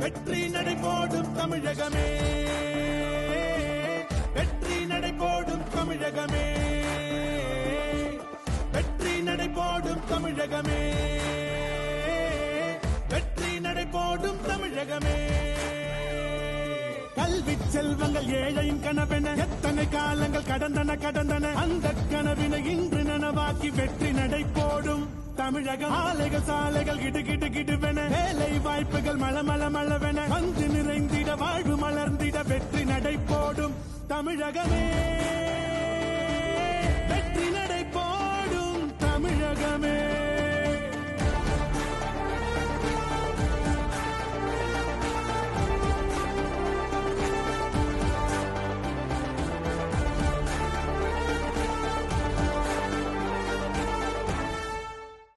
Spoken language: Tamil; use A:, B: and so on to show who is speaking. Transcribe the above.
A: வெற்றி நடைபோடும் தமிழகமே, வெற்றி நடைபோடும் தமிழகமே, வெற்றி நடைபோடும் தமிழகமே, வெற்றி நடைபோடும் தமிழகமே. கல்வி செல்வங்கள் ஏழையின் கனவென எத்தனை காலங்கள் கடந்தன, அந்த கனவினை இன்று நனவாக்கி வெற்றி நடைபோடும் தமிழகம். ஆலைகள் சாலைகள் கிடுவென, வேலை வாய்ப்புகள் மளமளவென வந்து நிறைந்திட, வாழ்வு மலர்ந்திட வெற்றி நடைபோடும் தமிழகமே.